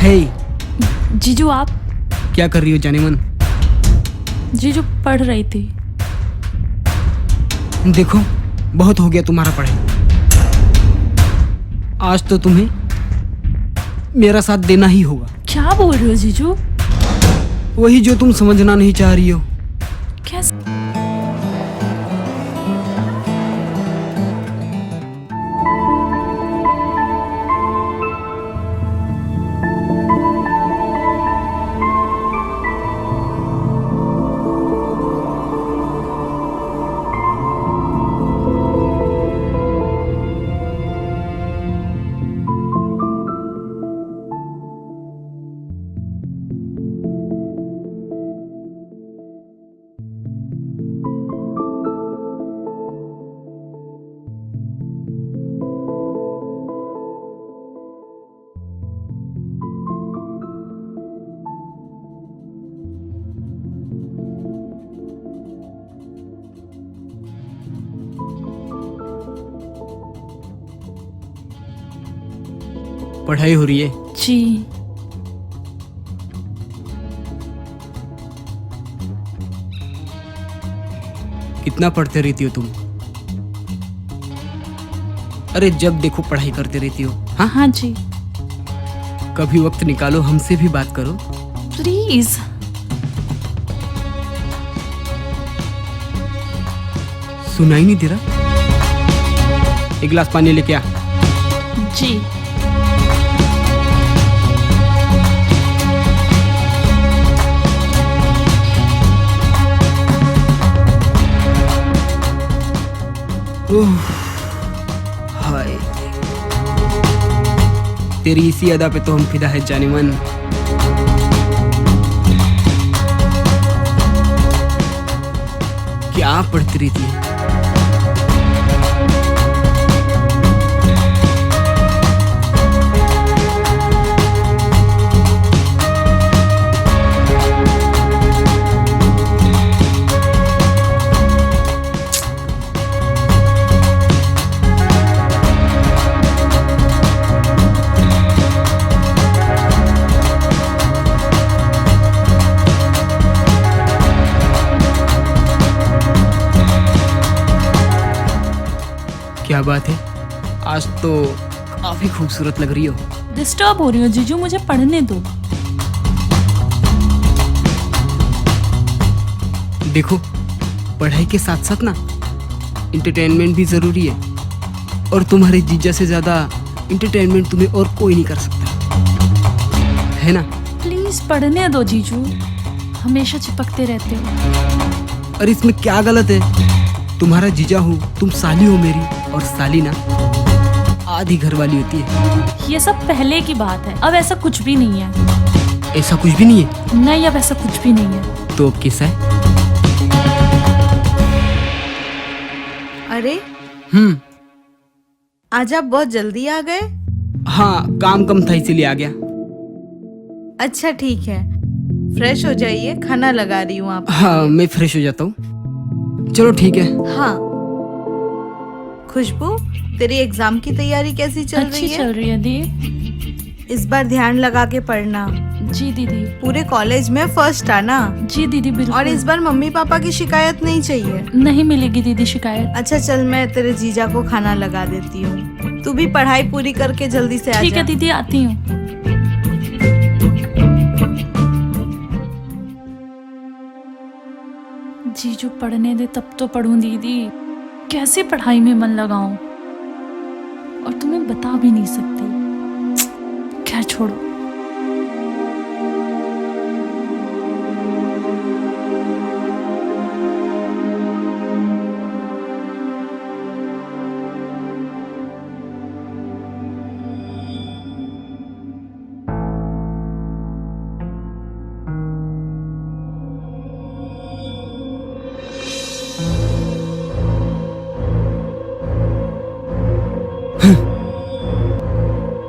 हे, जीजू आप? क्या कर रही हो जाने मन? जीजू पढ़ रही थी। देखो, बहुत हो गया तुम्हारा पढ़ाई। आज तो तुम्हें मेरा साथ देना ही होगा। क्या बोल रहे हो जीजू? वही जो तुम समझना नहीं चाह रही हो। कैसे? पढ़ाई हो रही है? जी। कितना पढ़ते रहती हो तुम? अरे जब देखो पढ़ाई करते रहती हो। हाँ हाँ जी। कभी वक्त निकालो, हमसे भी बात करो। प्लीज। सुनाई नहीं दे रहा? एक गिलास पानी लेके आ। जी। हाय, तेरी इसी अदा पे तो हम फिदा है जाने मन। क्या पढ़ती रहती है? क्या बात है, आज तो काफी खूबसूरत लग रही हो। डिस्टर्ब हो रही हो जीजू, मुझे पढ़ने दो। देखो, पढ़ाई के साथ साथ ना इंटरटेनमेंट भी जरूरी है, और तुम्हारे जीजा से ज्यादा इंटरटेनमेंट तुम्हें और कोई नहीं कर सकता, है ना? प्लीज पढ़ने दो जीजू, हमेशा चिपकते रहते हो। और इसमें क्या गलत है? तुम्हारा जीजा हूँ, तुम साली हो मेरी, और साली ना आधी घर वाली होती है। ये सब पहले की बात है, अब ऐसा कुछ भी नहीं है। ऐसा कुछ भी नहीं है? नहीं, अब ऐसा कुछ भी नहीं है। तो अब कैसा है? अरे आज आप बहुत जल्दी आ गए। हाँ, काम कम था इसीलिए आ गया। अच्छा ठीक है, फ्रेश हो जाइए, खाना लगा रही हूँ आप। हाँ, मैं फ्रेश हो जाता हूँ। चलो ठीक है। हाँ, खुशबू, तेरी एग्जाम की तैयारी कैसी चल अच्छी रही है? चल रही है दी। इस बार ध्यान लगा के पढ़ना। जी दीदी। पूरे कॉलेज में फर्स्ट आना। जी दीदी बिल्कुल। और इस बार मम्मी पापा की शिकायत नहीं चाहिए। नहीं मिलेगी दीदी शिकायत। अच्छा चल, मैं तेरे जीजा को खाना लगा देती हूँ, तू भी पढ़ाई पूरी करके जल्दी से आ जा। ठीक है दीदी, आती हूँ। जीजू पढ़ने दे तब तो पढ़ूं दीदी, कैसे पढ़ाई में मन लगाऊं, और तुम्हें बता भी नहीं सकती। क्या छोड़ो।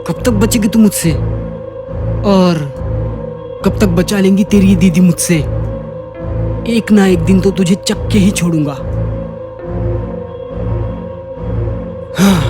कब तक बचेगी तू मुझसे, और कब तक बचा लेंगी तेरी ये दीदी मुझसे? एक ना एक दिन तो तुझे चक्के ही छोड़ूंगा। हाँ।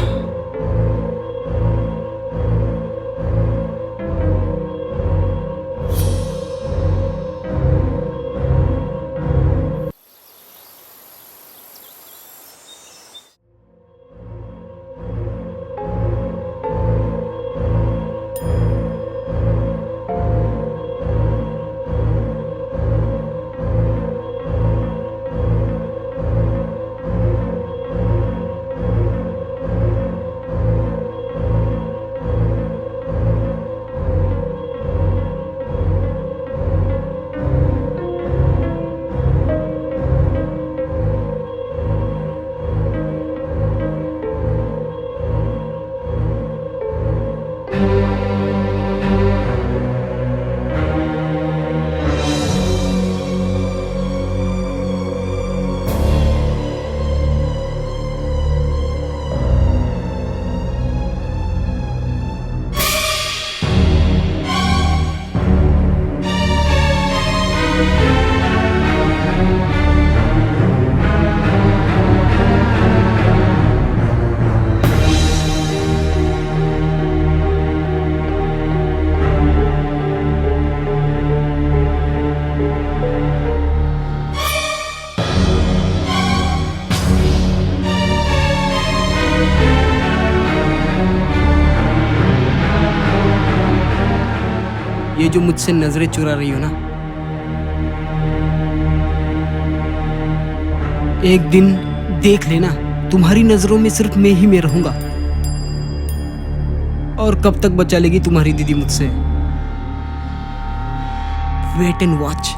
ये जो मुझसे नजरें चुरा रही हो ना, एक दिन देख लेना तुम्हारी नजरों में सिर्फ मैं ही मैं रहूंगा। और कब तक बचा लेगी तुम्हारी दीदी मुझसे? Wait and watch.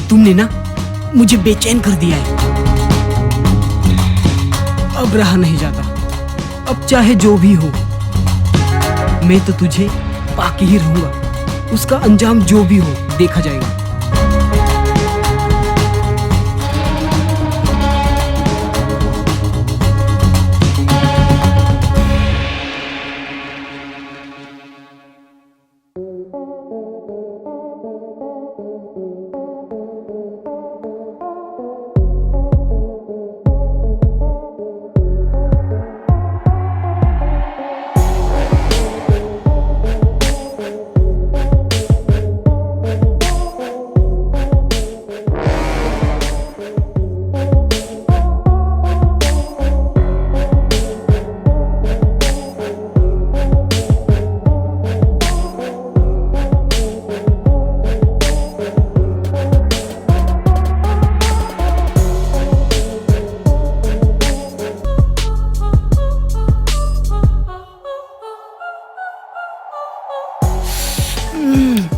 तुमने ना मुझे बेचैन कर दिया है। अब रहा नहीं जाता। अब चाहे जो भी हो, मैं तो तुझे पाके ही रहूंगा। उसका अंजाम जो भी हो देखा जाएगा।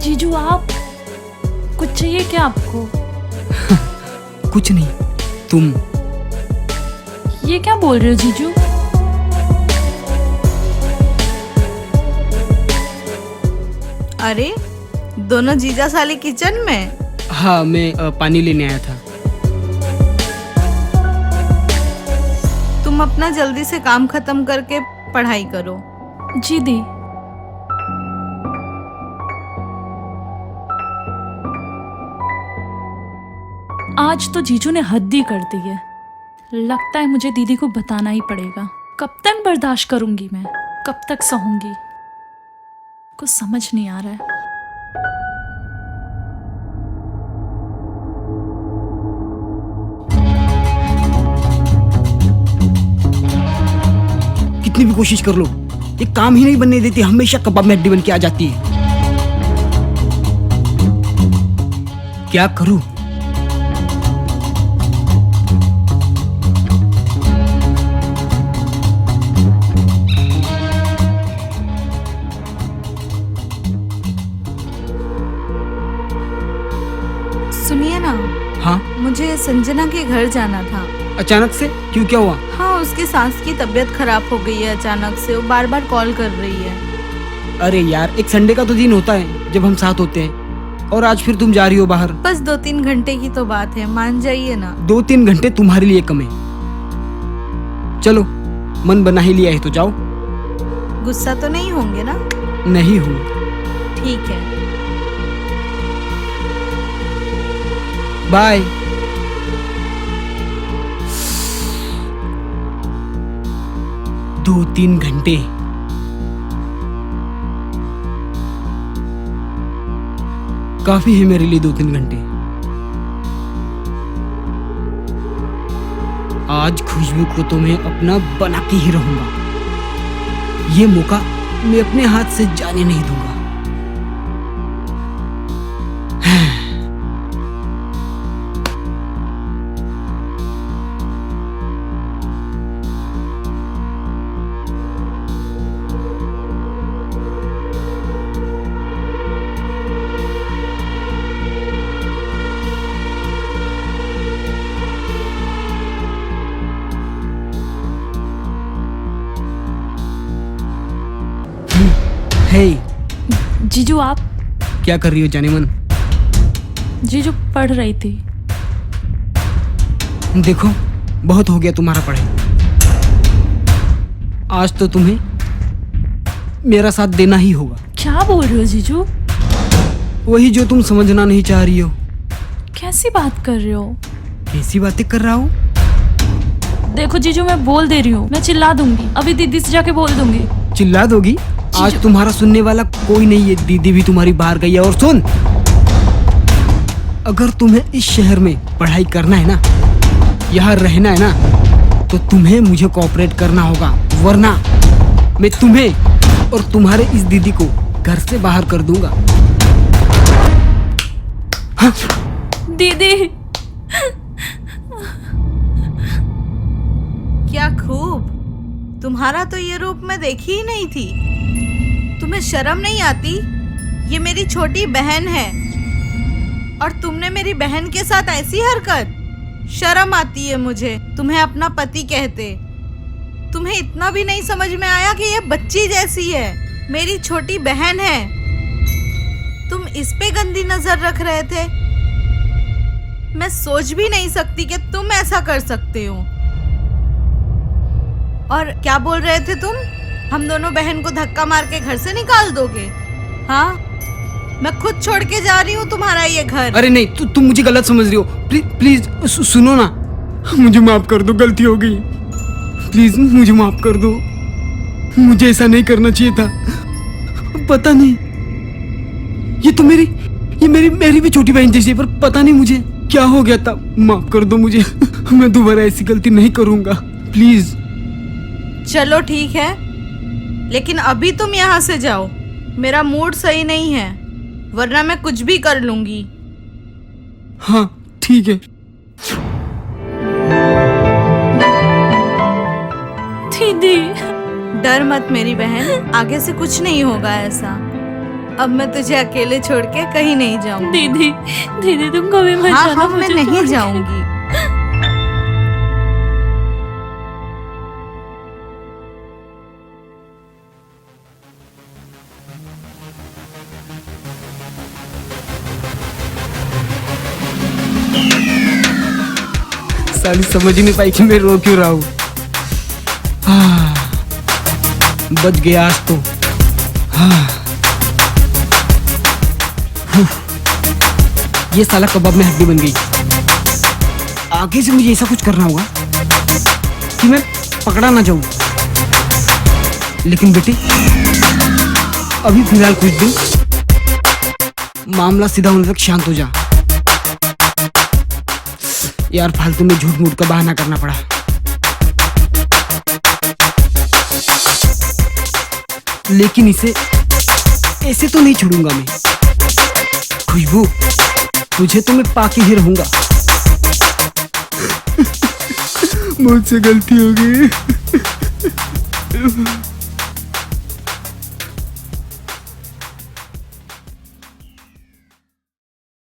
जीजू आप कुछ चाहिए क्या आपको? कुछ नहीं। तुम ये क्या बोल रहे हो जीजू? अरे दोनों जीजा साली किचन में? हाँ, मैं पानी लेने आया था। तुम अपना जल्दी से काम खत्म करके पढ़ाई करो। जी दी। आज तो जीजू ने हद ही कर दी है। लगता है मुझे दीदी को बताना ही पड़ेगा। कब तक बर्दाश्त करूंगी मैं? कब तक सहूंगी? कुछ समझ नहीं आ रहा है। कितनी भी कोशिश कर लो, ये काम ही नहीं बनने देती। हमेशा कबाब में हड्डी बन के आ जाती है। क्या करूं? सुनिए ना, हाँ, मुझे संजना के घर जाना था। अचानक से क्यों? क्या हुआ? हाँ, उसकी सास की तबीयत खराब हो गई है अचानक से। वो बार बार कॉल कर रही है। अरे यार, एक संडे का तो दिन होता है जब हम साथ होते हैं, और आज फिर तुम जा रही हो बाहर। बस 2-3 घंटे की तो बात है, मान जाइए ना। 2-3 घंटे तुम्हारे लिए कम है। चलो, मन बना ही लिया है तो जाओ। गुस्सा तो नहीं होंगे ना? नहीं हूँ। ठीक है। बाय। दो 3 घंटे। काफी है मेरे लिए 2-3 घंटे। आज खुशबू को तो मैं अपना बना के ही रहूंगा। ये मौका मैं अपने हाथ से जाने नहीं दूंगा। हे, जीजू आप? क्या कर रही हो जाने मन? जीजू पढ़ रही थी। देखो, बहुत हो गया तुम्हारा पढ़ाई। आज तो तुम्हें मेरा साथ देना ही होगा। क्या बोल रहे हो जीजू? वही जो तुम समझना नहीं चाह रही हो। कैसी बात कर रहे हो? कैसी बातें कर रहा हूँ? देखो जीजू, मैं बोल दे रही हूँ, मैं चिल्ला दूंगी, अभी दीदी से जाके बोल दूंगी। चिल्ला दोगी? आज तुम्हारा सुनने वाला कोई नहीं है। दीदी भी तुम्हारी बाहर गई है। और सुन, अगर तुम्हें इस शहर में पढ़ाई करना है ना, यहाँ रहना है ना, तो तुम्हें मुझे कोऑपरेट करना होगा, वरना मैं तुम्हें और तुम्हारे इस दीदी को घर से बाहर कर दूंगा। हाँ? दीदी। क्या खूब, तुम्हारा तो ये रूप मैं देखी ही नहीं थी। तुम्हें शर्म नहीं आती? ये मेरी छोटी बहन है और तुमने मेरी बहन के साथ ऐसी हरकत। शर्म आती है मुझे तुम्हें अपना पति कहते। तुम्हें इतना भी नहीं समझ में आया कि ये बच्ची जैसी है, मेरी छोटी बहन है। तुम इस पे गंदी नजर रख रहे थे। मैं सोच भी नहीं सकती कि तुम ऐसा कर सकते हो। और क्या बोल रहे थे तुम? हम दोनों बहन को धक्का मार के घर से निकाल दोगे? हाँ, मैं खुद छोड़ के जा रही हूँ तुम्हारा ये घर। अरे नहीं, तुम मुझे गलत समझ रही हो। प्लीज सुनो ना, मुझे माफ कर दो, गलती हो गई। प्लीज मुझे माफ कर दो, मुझे ऐसा नहीं करना चाहिए था। पता नहीं, ये तो मेरी भी छोटी बहन जैसी है, पर पता नहीं मुझे क्या हो गया था। माफ कर दो मुझे, मैं दोबारा ऐसी गलती नहीं करूंगा, प्लीज। चलो ठीक है, लेकिन अभी तुम यहाँ से जाओ। मेरा मूड सही नहीं है, वरना मैं कुछ भी कर लूंगी। हाँ ठीक है। दीदी। डर मत मेरी बहन, आगे से कुछ नहीं होगा ऐसा। अब मैं तुझे अकेले छोड़ के कहीं नहीं जाऊंगी। दीदी, दीदी तुम कभी मत हाँ जाना हाँ, मैं मुझे नहीं छोड़ के। जाऊंगी। साली समझ ही नहीं पाई कि मैं रो क्यों रहा हूँ। बच गया आज तो। ये साला कबाब में हड्डी बन गई। आगे से मुझे ऐसा कुछ करना होगा कि मैं पकड़ा ना जाऊं। लेकिन बेटे, अभी फिलहाल कुछ दिन मामला सीधा होने तक शांत हो जा। यार फालतू में झूठ मूठ का बहाना करना पड़ा। लेकिन इसे ऐसे तो नहीं छोड़ूंगा मैं। खुशबू, तुझे तो मैं पाके ही रहूंगा। मुझसे गलती हो गई।